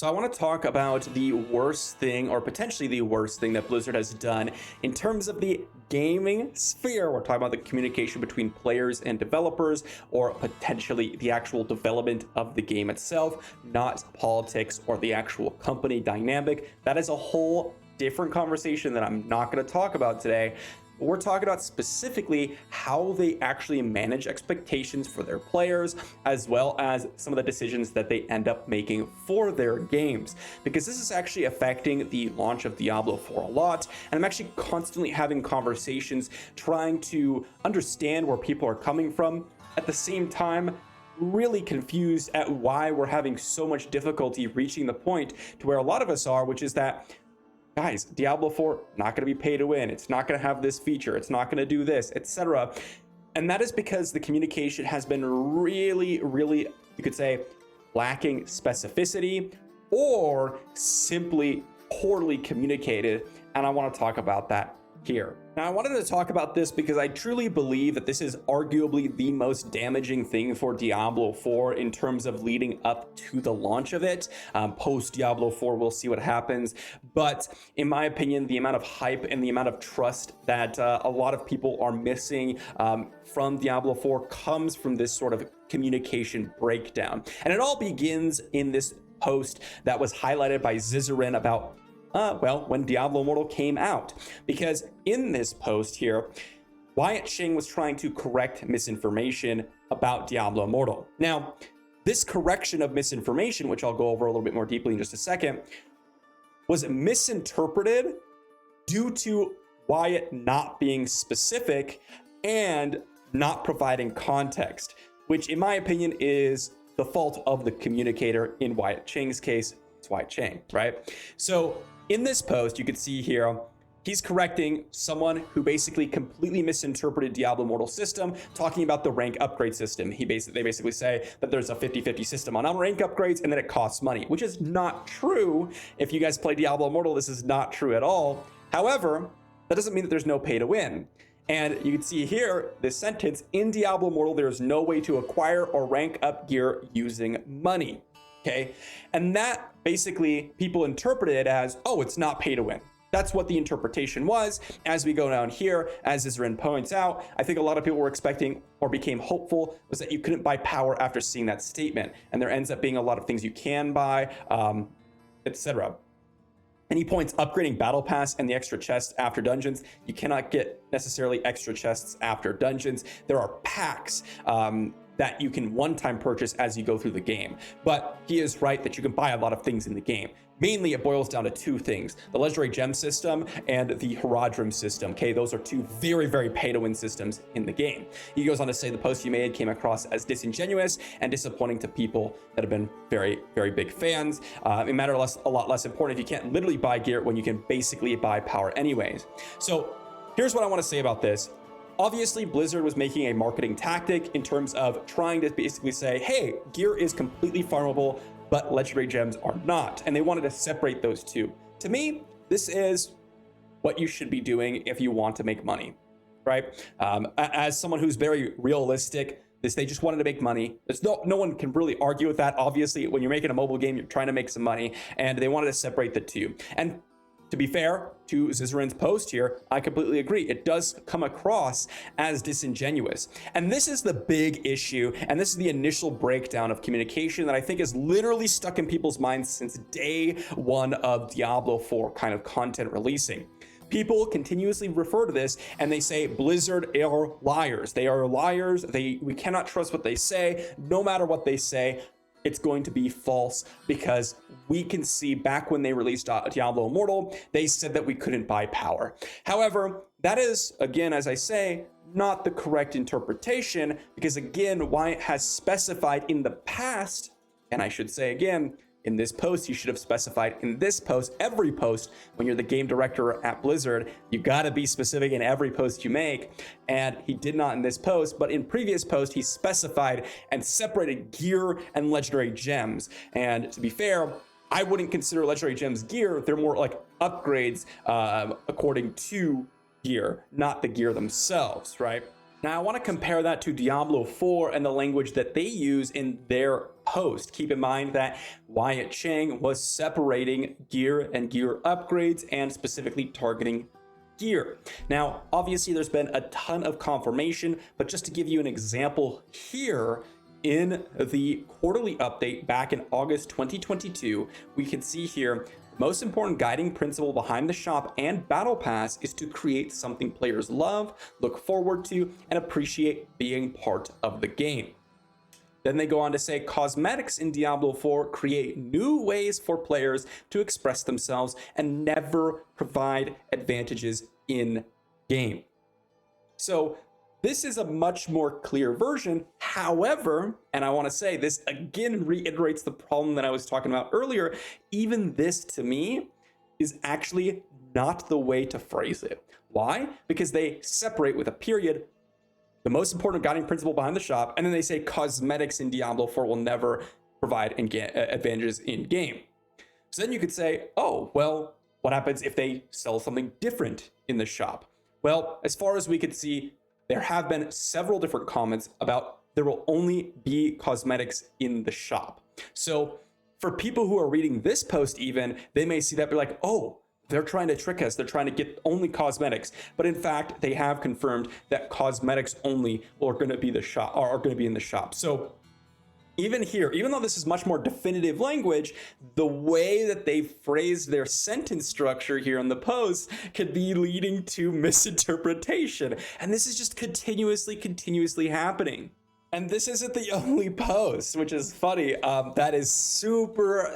So I want to talk about the worst thing, or potentially the worst thing, that Blizzard has done in terms of the gaming sphere. We're talking about the communication between players and developers, or potentially the actual development of the game itself, not politics or the actual company dynamic. That is a whole different conversation that I'm not going to talk about today. We're talking about specifically how they actually manage expectations for their players, as well as some of the decisions that they end up making for their games, because this is actually affecting the launch of Diablo 4 a lot. And I'm actually constantly having conversations trying to understand where people are coming from, at the same time really confused at why we're having so much difficulty reaching the point to where a lot of us are, which is that, guys, Diablo 4 not going to be pay to win. It's not going to have this feature. It's not going to do this, etc. And that is because the communication has been really, you could say, lacking specificity, or simply poorly communicated. And I want to talk about that here. Now, I wanted to talk about this because I truly believe that this is arguably the most damaging thing for Diablo 4 in terms of leading up to the launch of it. Post Diablo 4, we'll see what happens. But in my opinion, the amount of hype and the amount of trust that a lot of people are missing from Diablo 4 comes from this sort of communication breakdown. And it all begins in this post that was highlighted by Zizarin about when Diablo Immortal came out. Because in this post here, Wyatt Cheng was trying to correct misinformation about Diablo Immortal. Now, this correction of misinformation, which I'll go over a little bit more deeply in just a second, was misinterpreted due to Wyatt not being specific and not providing context, which in my opinion is the fault of the communicator. In Wyatt Cheng's case, it's Wyatt Cheng, right? So in this post, you can see here, he's correcting someone who basically completely misinterpreted Diablo Immortal system, talking about the rank upgrade system. They basically say that there's a 50-50 system on rank upgrades and that it costs money, which is not true. If you guys play Diablo Immortal, this is not true at all. However, that doesn't mean that there's no pay to win. And you can see here, this sentence, in Diablo Immortal, there is no way to acquire or rank up gear using money. Okay, and that basically people interpreted it as, oh, it's not pay to win. That's what the interpretation was. As we go down here, as Zizarin points out, I think a lot of people were expecting, or became hopeful, was that you couldn't buy power after seeing that statement. And there ends up being a lot of things you can buy, etc. And he points upgrading battle pass and the extra chests after dungeons. You cannot get necessarily extra chests after dungeons. There are packs that you can one-time purchase as you go through the game. But he is right that you can buy a lot of things in the game. Mainly, it boils down to two things: the legendary gem system and the Herodrim system. Okay, those are two very pay-to-win systems in the game. He goes on to say the post you made came across as disingenuous and disappointing to people that have been very big fans. It matters a lot less important if you can't literally buy gear when you can basically buy power anyways. So here's what I want to say about this. Obviously, Blizzard was making a marketing tactic in terms of trying to basically say, hey, gear is completely farmable, but legendary gems are not. And they wanted to separate those two. To me, this is what you should be doing if you want to make money, right? As someone who's very realistic, they just wanted to make money. There's no one can really argue with that. Obviously, when you're making a mobile game, you're trying to make some money, and they wanted to separate the two. And to be fair to Zizarin's post here, I completely agree. It does come across as disingenuous. And this is the big issue, and this is the initial breakdown of communication that I think is literally stuck in people's minds since day one of Diablo 4 kind of content releasing. People continuously refer to this and they say Blizzard are liars. They are liars. We cannot trust what they say. No matter what they say, it's going to be false, because we can see back when they released Diablo Immortal, they said that we couldn't buy power. However, that is, again, as I say, not the correct interpretation, because again, Wyatt has specified in the past, and I should say again, in this post, you should have specified in this post, every post, when you're the game director at Blizzard, you gotta be specific in every post you make. And he did not in this post, but in previous posts, he specified and separated gear and legendary gems. And to be fair, I wouldn't consider legendary gems gear. They're more like upgrades according to gear, not the gear themselves, right? Now, I want to compare that to Diablo 4 and the language that they use in their post. Keep in mind that Wyatt Chang was separating gear and gear upgrades and specifically targeting gear. Now, obviously there's been a ton of confirmation, but just to give you an example here, in the quarterly update back in August 2022, we can see here the most important guiding principle behind the shop and battle pass is to create something players love, look forward to, and appreciate being part of the game. Then they go on to say cosmetics in Diablo 4 create new ways for players to express themselves and never provide advantages in game. So this is a much more clear version. However, and I want to say this again reiterates the problem that I was talking about earlier, even this to me is actually not the way to phrase it. Why? Because they separate with a period the most important guiding principle behind the shop, and then they say cosmetics in Diablo 4 will never provide advantages in game. So then you could say, oh, well, what happens if they sell something different in the shop? Well, as far as we could see, there have been several different comments about there will only be cosmetics in the shop. So for people who are reading this post even, they may see that be like, oh, they're trying to trick us. They're trying to get only cosmetics. But in fact, they have confirmed that cosmetics only are going to be in the shop. So even here, even though this is much more definitive language, the way that they phrase their sentence structure here in the post could be leading to misinterpretation. And this is just continuously happening. And this isn't the only post, which is funny. That is super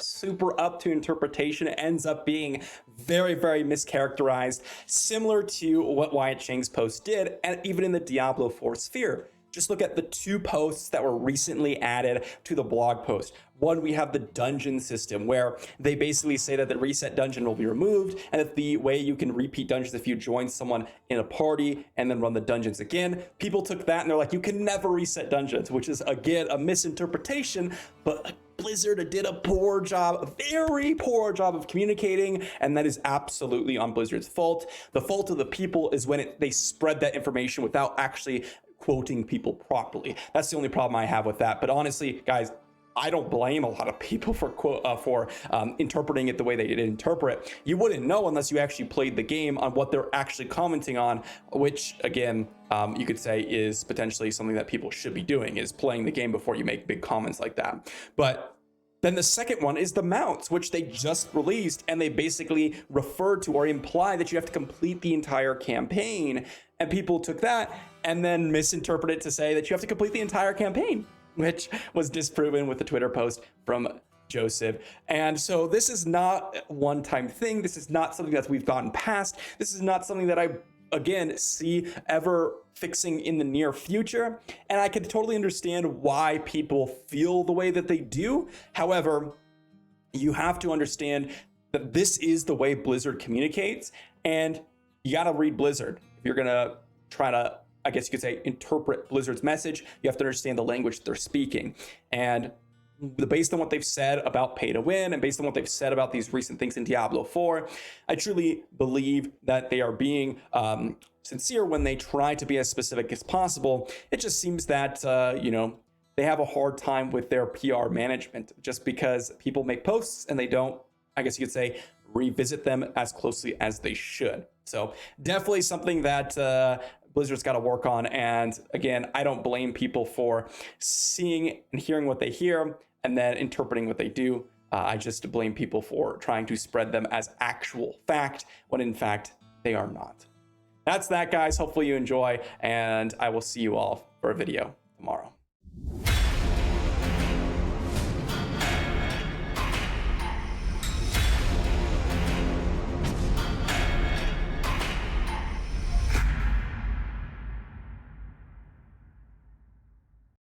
up to interpretation. It ends up being very mischaracterized, similar to what Wyatt Chang's post did, and even in the Diablo 4 sphere. Just look at the two posts that were recently added to the blog post. One, we have the dungeon system, where they basically say that the reset dungeon will be removed, and that the way you can repeat dungeons if you join someone in a party and then run the dungeons again. People took that and they're like, you can never reset dungeons, which is again a misinterpretation, but Blizzard did a poor job, a very poor job of communicating, and that is absolutely on Blizzard's fault. The fault of the people is when they spread that information without actually quoting people properly. That's the only problem I have with that. But honestly, guys, I don't blame a lot of people for interpreting it the way they did interpret. You wouldn't know unless you actually played the game on what they're actually commenting on, which again, you could say is potentially something that people should be doing, is playing the game before you make big comments like that. But then the second one is the mounts, which they just released, and they basically refer to or imply that you have to complete the entire campaign. And people took that and then misinterpreted it to say that you have to complete the entire campaign, which was disproven with the Twitter post from Joseph. And so this is not a one-time thing. This is not something that we've gotten past. This is not something that I, again, see ever fixing in the near future. And I can totally understand why people feel the way that they do. However, you have to understand that this is the way Blizzard communicates, and you got to read Blizzard. If you're going to try to, I guess you could say, interpret Blizzard's message, you have to understand the language they're speaking. And based on what they've said about pay to win, and based on what they've said about these recent things in Diablo 4, I truly believe that they are being sincere when they try to be as specific as possible. It just seems that, they have a hard time with their PR management, just because people make posts and they don't, I guess you could say, revisit them as closely as they should. So definitely something that Blizzard's got to work on. And again, I don't blame people for seeing and hearing what they hear and then interpreting what they do. I just blame people for trying to spread them as actual fact when in fact they are not. That's that, guys. Hopefully you enjoy, and I will see you all for a video tomorrow.